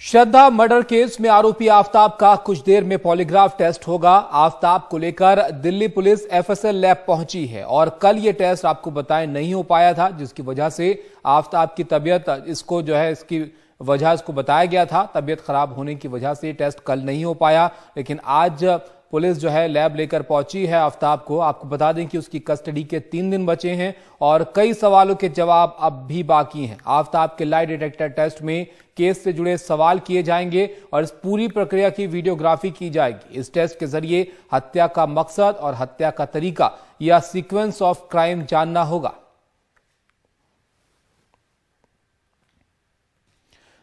श्रद्धा murder case में आरोपी आफताब का कुछ देर में पॉलीग्राफ टेस्ट होगा। आफताब को लेकर दिल्ली पुलिस एफएसएल लैब पहुंची है और कल ये टेस्ट आपको बताएं नहीं हो पाया था, जिसकी वजह से आफताब की तबीयत इसकी वजह इसको बताया गया था। तबीयत खराब होने की वजह से टेस्ट कल नहीं हो पाया, लेकिन आज पुलिस लैब लेकर पहुंची है आफताब को। आपको बता दें कि उसकी कस्टडी के 3 दिन बचे हैं और कई सवालों के जवाब अब भी बाकी हैं। आफताब के लाई डिटेक्टर टेस्ट में केस से जुड़े सवाल किए जाएंगे और इस पूरी प्रक्रिया की वीडियोग्राफी की जाएगी। इस टेस्ट के जरिए हत्या का मकसद और हत्या का तरीका या सीक्वेंस ऑफ क्राइम जानना होगा।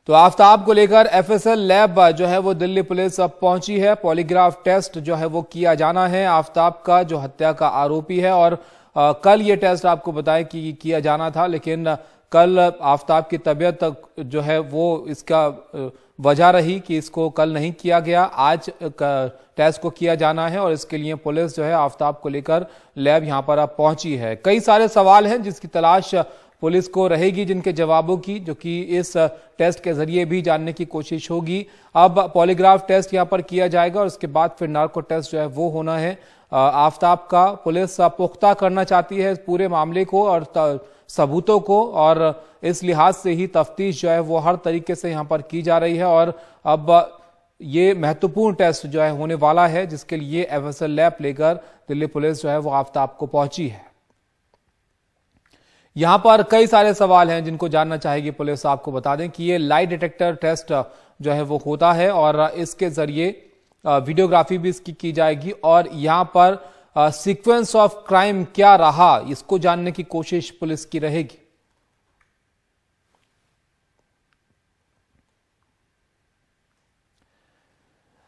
तो आफताब को लेकर एफएसएल लैब वो दिल्ली पुलिस अब पहुंची है। पॉलीग्राफ टेस्ट वो किया जाना है आफताब का, जो हत्या का आरोपी है। और कल ये टेस्ट आपको बताएं कि किया जाना था, लेकिन कल आफताब की तबीयत वो इसका वजह रही कि इसको कल नहीं किया गया। आज टेस्ट को किया जाना है और इसके लिए पुलिस आफताब को लेकर लैब यहां पर अब पहुंची है। कई सारे सवाल हैं जिसकी तलाश पुलिस को रहेगी, जिनके जवाबों की, जो कि इस टेस्ट के जरिए भी जानने की कोशिश होगी। अब पॉलीग्राफ टेस्ट यहां पर किया जाएगा और उसके बाद फिर नार्को टेस्ट वो होना है। आफताब का पुलिस पुख्ता करना चाहती है इस पूरे मामले को और सबूतों को, और इस लिहाज से ही तफ्तीश वो हर तरीके से यहां पर की जा रही है। और अब ये महत्वपूर्ण टेस्ट होने वाला है, जिसके लिए एफएसएल लैब लेकर दिल्ली पुलिस वो आफताब को पहुंची है। यहां पर कई सारे सवाल हैं जिनको जानना चाहेगी पुलिस। आपको बता दें कि ये लाई डिटेक्टर टेस्ट वो होता है और इसके जरिए वीडियोग्राफी भी इसकी की जाएगी और यहां पर सीक्वेंस ऑफ क्राइम क्या रहा, इसको जानने की कोशिश पुलिस की रहेगी।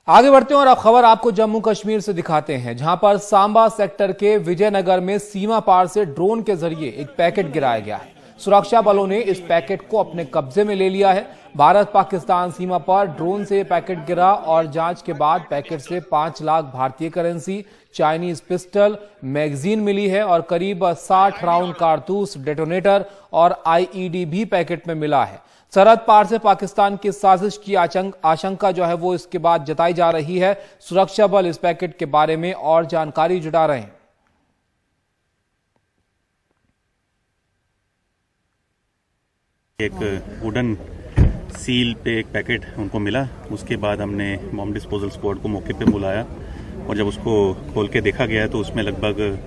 आगे बढ़ते हैं और अब खबर आपको जम्मू कश्मीर से दिखाते हैं, जहां पर सांबा सेक्टर के विजयनगर में सीमा पार से ड्रोन के जरिए एक पैकेट गिराया गया है। सुरक्षा बलों ने इस पैकेट को अपने कब्जे में ले लिया है। भारत पाकिस्तान सीमा पर ड्रोन से पैकेट गिरा और जांच के बाद पैकेट से 5 लाख भारतीय करेंसी, चाइनीज पिस्टल, मैगजीन मिली है और करीब 60 राउंड कारतूस, डेटोनेटर और आईईडी भी पैकेट में मिला है। सरहद पार से पाकिस्तान की साजिश की आशंका वो इसके बाद जताई जा रही है। सुरक्षा बल इस पैकेट के बारे में और जानकारी जुटा रहे हैं। एक वुडन सील पे एक पैकेट उनको मिला, उसके बाद हमने बॉम्ब डिस्पोजल स्क्वाड को मौके पे बुलाया और जब उसको खोल के देखा गया तो उसमें लगभग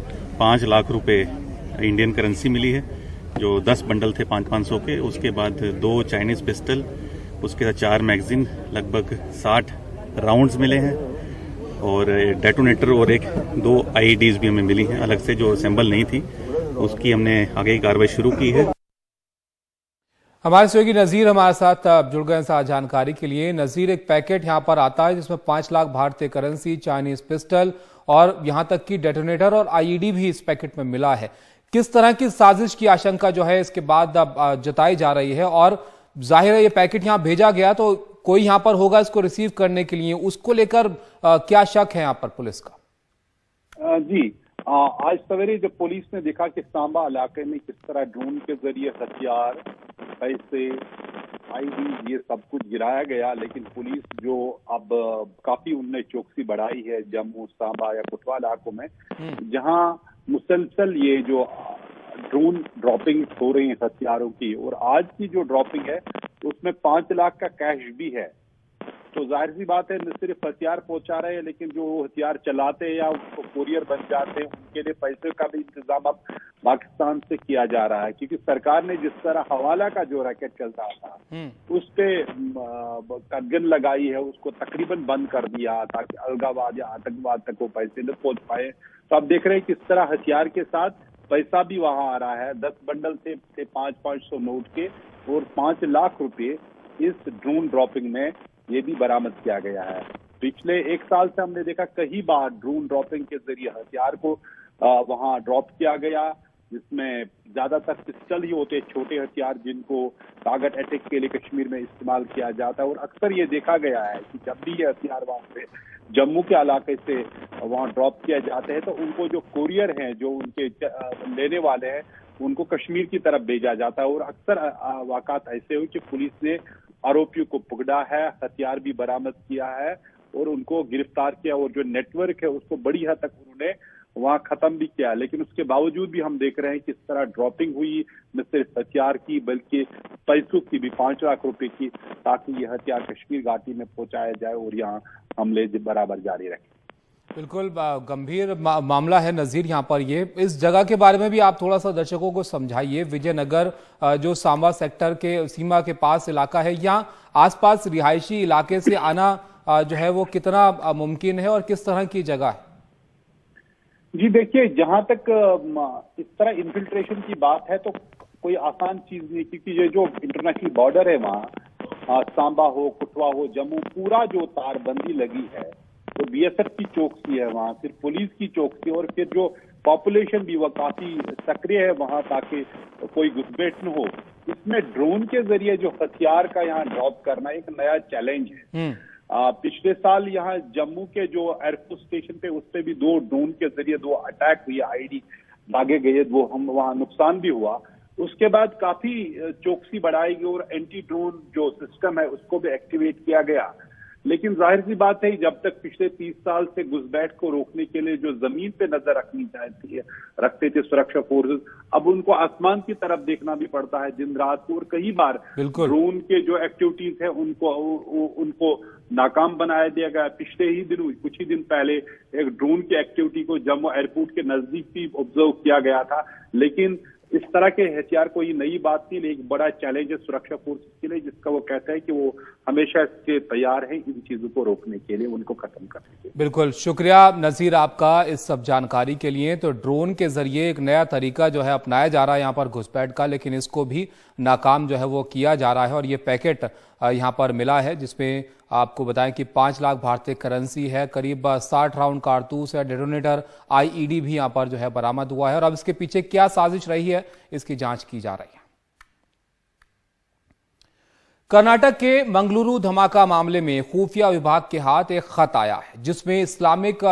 5 लाख रुपए इंडियन करेंसी मिली है, जो 10 बंडल थे 500-500 के। उसके बाद 2 चाइनीज पिस्टल, उसके साथ 4 मैगजीन, लगभग 60 राउंड्स मिले हैं और डेटोनेटर और 2 आईईडीज भी हमें मिली हैं अलग से, जो असेंबल नहीं थी। उसकी हमने आगे की कार्रवाई शुरू की है। हमारे सहयोगी नजीर हमारे साथ जुड़ गए साथ जानकारी के लिए। नजीर, एक पैकेट यहां पर आता है जिसमें 5 लाख भारतीय करेंसी, चाइनीज पिस्टल और यहां तक कि डेटोनेटर और आईईडी भी इस पैकेट में मिला है। किस तरह की साजिश की आशंका इसके बाद जताई जा रही है? और जाहिर है ये पैकेट यहां भेजा गया तो कोई यहां पर होगा इसको रिसीव करने के लिए, उसको लेकर क्या शक है यहां पर पुलिस का? जी, आज सवेरे जब पुलिस ने देखा कि सांबा इलाके में किस तरह ड्रोन के जरिए हथियार, पैसे, आईडी, ये सब कुछ गिराया गया, लेकिन पुलिस अब काफी उनने चौकसी बढ़ाई है जम्मू, सांबा या कुटवा इलाकों में, जहां मुसलसल ये जो ड्रोन ड्रॉपिंग हो रही है हथियारों की। और आज की जो ड्रॉपिंग है उसमें 5 लाख का कैश भी है। तो जाहिर सी बात है, न सिर्फ हथियार पहुंचा रहे हैं, लेकिन जो हथियार चलाते हैं या उसको कोरियर बन जाते हैं, उनके लिए पैसे का भी इंतजाम अब पाकिस्तान से किया जा रहा है। क्योंकि सरकार ने जिस तरह हवाला का जो रैकेट चल रहा था उस पे कटगन लगाई है, उसको तकरीबन बंद कर दिया ताकि अलगावाद या आतंकवाद तक वो पैसे न पहुंच पाए। तो आप देख रहे हैं किस तरह हथियार के साथ पैसा भी वहां आ रहा है। 10 बंडल थे 500-500 नोट के और 5 लाख रुपए इस ड्रोन ड्रॉपिंग में ये भी बरामद किया गया है। पिछले 1 साल से हमने देखा कई बार ड्रोन ड्रॉपिंग के जरिए हथियार को वहां ड्रॉप किया गया, जिसमें ज्यादातर पिस्टल ही होते, छोटे हथियार जिनको टारगेट अटैक के लिए कश्मीर में इस्तेमाल किया जाता है। और अक्सर ये देखा गया है कि जब भी ये हथियार वहां से जम्मू के इलाके से वहां ड्रॉप किया जाते हैं तो उनको जो कोरियर हैं, जो उनके लेने वाले हैं, उनको कश्मीर की तरफ भेजा जाता है। और अक्सर वाकत ऐसे हुए कि पुलिस ने आरोपियों को पकड़ा है, हथियार भी बरामद किया है और उनको गिरफ्तार किया और जो नेटवर्क है उसको बड़ी हद तक उन्होंने वहां खत्म भी किया। लेकिन उसके बावजूद भी हम देख रहे हैं किस तरह ड्रॉपिंग हुई, न सिर्फ हथियार की बल्कि पैसों की भी, 5 लाख रुपए की, ताकि ये हथियार कश्मीर घाटी में पहुंचाया जाए और यहाँ हमले बराबर जारी रहे। बिल्कुल गंभीर मामला है नजीर यहाँ पर। ये इस जगह के बारे में भी आप थोड़ा सा दर्शकों को समझाइए। विजयनगर जो सांबा सेक्टर के सीमा के पास इलाका है, यहाँ आसपास रिहायशी इलाके से आना जो है वो कितना मुमकिन है और किस तरह की जगह है? जी देखिए, जहां तक इस तरह इन्फिल्ट्रेशन की बात है तो कोई आसान चीज नहीं, क्योंकि ये जो इंटरनेशनल बॉर्डर है वहाँ सांबा हो, कुटवा हो, जम्मू, पूरा जो तारबंदी लगी है तो बीएसएफ की चौकसी है वहाँ, फिर पुलिस की चौकसी, और फिर जो पॉपुलेशन भी वह काफी सक्रिय है वहाँ ताकि कोई घुसपैठ न हो। इसमें ड्रोन के जरिए जो हथियार का यहाँ ड्रॉप करना एक नया चैलेंज है। पिछले साल यहाँ जम्मू के जो एयरफोर्स स्टेशन पे उस पे भी 2 ड्रोन के जरिए 2 अटैक हुए, आईडी भागे गए, वो हम वहाँ नुकसान भी हुआ। उसके बाद काफी चौकसी बढ़ाई गई और एंटी ड्रोन जो सिस्टम है उसको भी एक्टिवेट किया गया। लेकिन जाहिर सी बात है, जब तक पिछले 30 साल से घुसपैठ को रोकने के लिए जो जमीन पे नजर रखते थे सुरक्षा फोर्सेस, अब उनको आसमान की तरफ देखना भी पड़ता है दिन रात। और कई बार ड्रोन के जो एक्टिविटीज है उनको नाकाम बनाया दिया गया। पिछले ही दिनों, कुछ ही दिन पहले एक ड्रोन की एक्टिविटी को जम्मू एयरपोर्ट के नजदीक भी ऑब्जर्व किया गया था। लेकिन इस तरह के हथियार कोई नई बात नहीं, लेकिन एक बड़ा चैलेंज है सुरक्षा फोर्स के लिए, जिसका वो कहता है कि वो हमेशा इसके तैयार है इन चीजों को रोकने के लिए, उनको खत्म करने के लिए। बिल्कुल, शुक्रिया नजीर आपका इस सब जानकारी के लिए। तो ड्रोन के जरिए एक नया तरीका जो है अपनाया जा रहा है यहाँ पर घुसपैठ का, लेकिन इसको भी नाकाम जो है वो किया जा रहा है। और ये पैकेट यहाँ पर मिला है जिसमें आपको बताएं कि 5 लाख भारतीय करेंसी है, करीब 60 राउंड कारतूस है, डेटोनेटर, आईईडी भी यहाँ पर जो है बरामद हुआ है। और अब इसके पीछे क्या साजिश रही है इसकी जांच की जा रही है। कर्नाटक के मंगलुरु धमाका मामले में खुफिया विभाग के हाथ एक खत आया है जिसमें इस्लामिक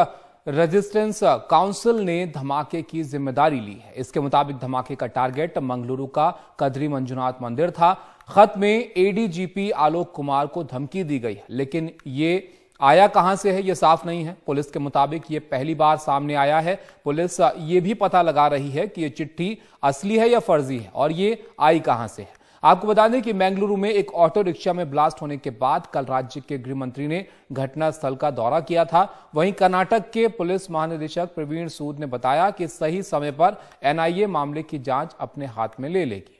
रेजिस्टेंस काउंसिल ने धमाके की जिम्मेदारी ली है। इसके मुताबिक धमाके का टारगेट मंगलुरु का कद्री मंजुनाथ मंदिर था। खत में एडीजीपी आलोक कुमार को धमकी दी गई है, लेकिन ये आया कहां से है ये साफ नहीं है। पुलिस के मुताबिक ये पहली बार सामने आया है। पुलिस ये भी पता लगा रही है कि ये चिट्ठी असली है या फर्जी है और ये आई कहां से है। आपको बता दें कि बेंगलुरु में एक ऑटो रिक्शा में ब्लास्ट होने के बाद कल राज्य के गृह मंत्री ने घटनास्थल का दौरा किया था। वहीं कर्नाटक के पुलिस महानिदेशक प्रवीण सूद ने बताया कि सही समय पर एनआईए मामले की जांच अपने हाथ में ले लेगी।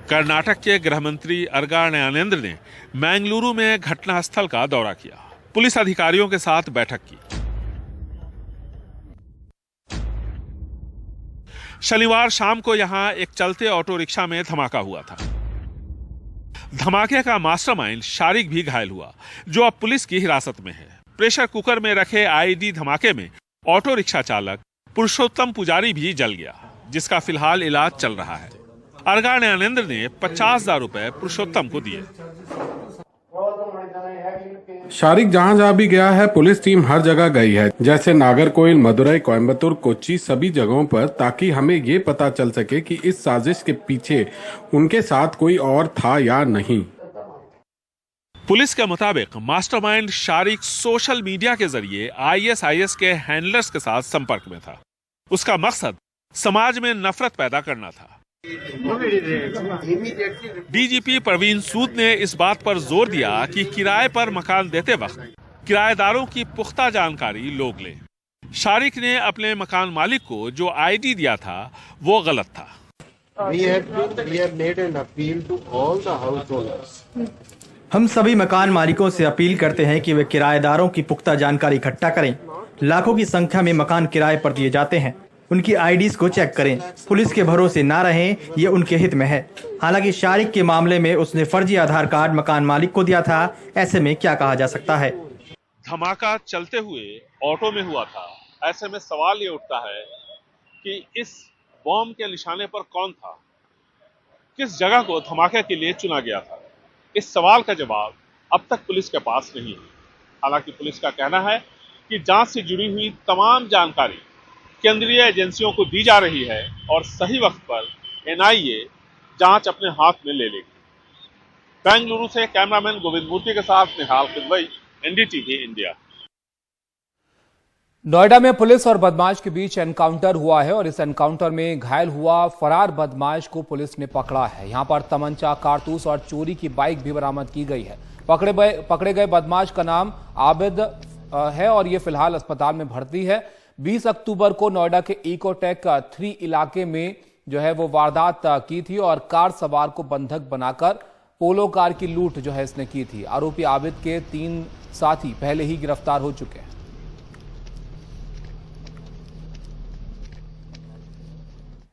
कर्नाटक के गृह मंत्री अरगा न्यानेंद्र ने बेंगलुरु में घटनास्थल का दौरा किया, पुलिस अधिकारियों के साथ बैठक की। शनिवार शाम को यहां एक चलते ऑटो रिक्शा में धमाका हुआ था। धमाके का मास्टरमाइंड शारिक भी घायल हुआ, जो अब पुलिस की हिरासत में है। प्रेशर कुकर में रखे आईडी धमाके में ऑटो रिक्शा चालक पुरुषोत्तम पुजारी भी जल गया, जिसका फिलहाल इलाज चल रहा है। अरगा न्यानेंद्र ने 50,000 रुपए पुरुषोत्तम को दिए। शारिक जहां जहां भी गया है, पुलिस टीम हर जगह गई है, जैसे नागरकोइल, मदुरई, कोयम्बतूर, कोच्चि, सभी जगहों पर, ताकि हमें ये पता चल सके कि इस साजिश के पीछे उनके साथ कोई और था या नहीं। पुलिस के मुताबिक मास्टरमाइंड शारिक सोशल मीडिया के जरिए आईएसआईएस के हैंडलर्स के साथ संपर्क में था। उसका मकसद समाज में नफरत पैदा करना था। डीजीपी प्रवीण सूद ने इस बात पर जोर दिया कि किराए पर मकान देते वक्त किराएदारों की पुख्ता जानकारी लोग लें। शारिक ने अपने मकान मालिक को जो आईडी दिया था वो गलत था। हम सभी मकान मालिकों से अपील करते हैं कि वे किराएदारों की पुख्ता जानकारी इकट्ठा करें। लाखों की संख्या में मकान किराए पर दिए जाते हैं, उनकी आईडीज को चेक करें। पुलिस के भरोसे ना रहें, ये उनके हित में है। हालांकि शारिक के मामले में उसने फर्जी आधार कार्ड मकान मालिक को दिया था, ऐसे में क्या कहा जा सकता है। धमाका चलते हुए ऑटो में हुआ था, ऐसे में सवाल ये उठता है कि इस बॉम्ब के निशाने पर कौन था, किस जगह को धमाके के लिए चुना गया था। इस सवाल का जवाब अब तक पुलिस के पास नहीं है। हालांकि पुलिस का कहना है कि जांच से जुड़ी हुई तमाम जानकारी केंद्रीय एजेंसियों को दी जा रही है और सही वक्त पर एनआईए जांच अपने हाथ में ले लेगी। बेंगलुरु से कैमरामैन गोविंद मूर्ति के साथ निहाल किदवई, एनडीटीवी इंडिया। नोएडा में पुलिस और बदमाश के बीच एनकाउंटर हुआ है और इस एनकाउंटर में घायल हुआ फरार बदमाश को पुलिस ने पकड़ा है। यहां पर तमंचा, कारतूस और चोरी की बाइक भी बरामद की गई है। पकड़े गए बदमाश का नाम आबिद है और ये फिलहाल अस्पताल में भर्ती है। 20 अक्टूबर को नोएडा के इकोटेक 3 इलाके में जो है वो वारदात की थी और कार सवार को बंधक बनाकर पोलो कार की लूट जो है इसने की थी। आरोपी आबिद के 3 साथी पहले ही गिरफ्तार हो चुके हैं।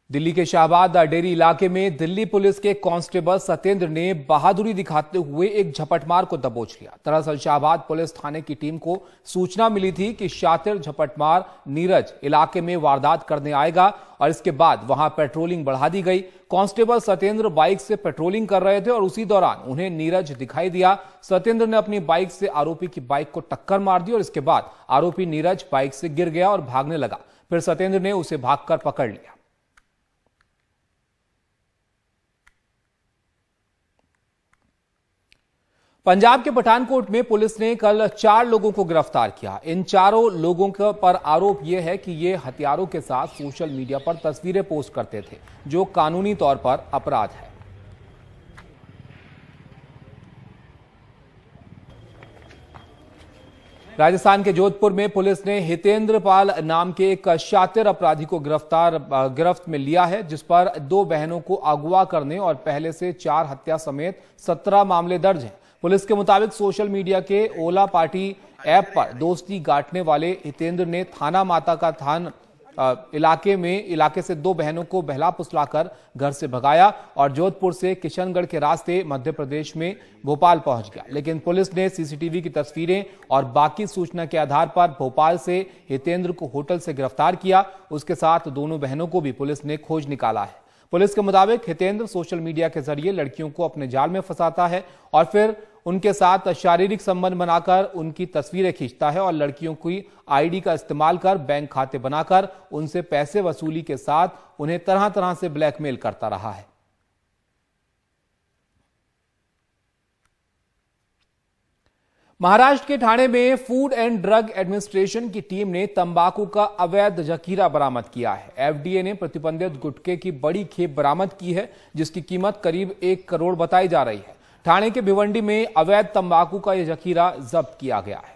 दिल्ली के शाहबाद डेरी इलाके में दिल्ली पुलिस के कांस्टेबल सत्येंद्र ने बहादुरी दिखाते हुए एक झपटमार को दबोच लिया। दरअसल शाहबाद पुलिस थाने की टीम को सूचना मिली थी कि शातिर झपटमार नीरज इलाके में वारदात करने आएगा और इसके बाद वहां पेट्रोलिंग बढ़ा दी गई। कांस्टेबल सत्येंद्र बाइक से पेट्रोलिंग कर रहे थे और उसी दौरान उन्हें नीरज दिखाई दिया। सत्येंद्र ने अपनी बाइक से आरोपी की बाइक को टक्कर मार दी और इसके बाद आरोपी नीरज बाइक से गिर गया और भागने लगा। फिर सत्येंद्र ने उसे भागकर पकड़ लिया। पंजाब के पठानकोट में पुलिस ने कल 4 लोगों को गिरफ्तार किया। इन चारों लोगों पर आरोप यह है कि ये हथियारों के साथ सोशल मीडिया पर तस्वीरें पोस्ट करते थे, जो कानूनी तौर पर अपराध है। राजस्थान के जोधपुर में पुलिस ने हितेंद्र पाल नाम के एक शातिर अपराधी को गिरफ्त में लिया है, जिस पर 2 बहनों को अगवा करने और पहले से 4 हत्या समेत 17 मामले दर्ज हैं। पुलिस के मुताबिक सोशल मीडिया के ओला पार्टी ऐप पर दोस्ती गांठने वाले हितेंद्र ने थाना माता का थान इलाके से 2 बहनों को बहला फुसलाकर घर से भगाया और जोधपुर से किशनगढ़ के रास्ते मध्य प्रदेश में भोपाल पहुंच गया। लेकिन पुलिस ने सीसीटीवी की तस्वीरें और बाकी सूचना के आधार पर भोपाल से हितेंद्र को होटल से गिरफ्तार किया। उसके साथ दोनों बहनों को भी पुलिस ने खोज निकाला है। पुलिस के मुताबिक हितेंद्र सोशल मीडिया के जरिए लड़कियों को अपने जाल में फंसाता है और फिर उनके साथ शारीरिक संबंध बनाकर उनकी तस्वीरें खींचता है और लड़कियों की आईडी का इस्तेमाल कर बैंक खाते बनाकर उनसे पैसे वसूली के साथ उन्हें तरह तरह से ब्लैकमेल करता रहा है। महाराष्ट्र के ठाणे में फूड एंड ड्रग एडमिनिस्ट्रेशन की टीम ने तंबाकू का अवैध जखीरा बरामद किया है। एफडीए ने प्रतिबंधित गुटखे की बड़ी खेप बरामद की है, जिसकी कीमत करीब 1 करोड़ बताई जा रही है। ठाणे के भिवंडी में अवैध तंबाकू का यह जखीरा जब्त किया गया है।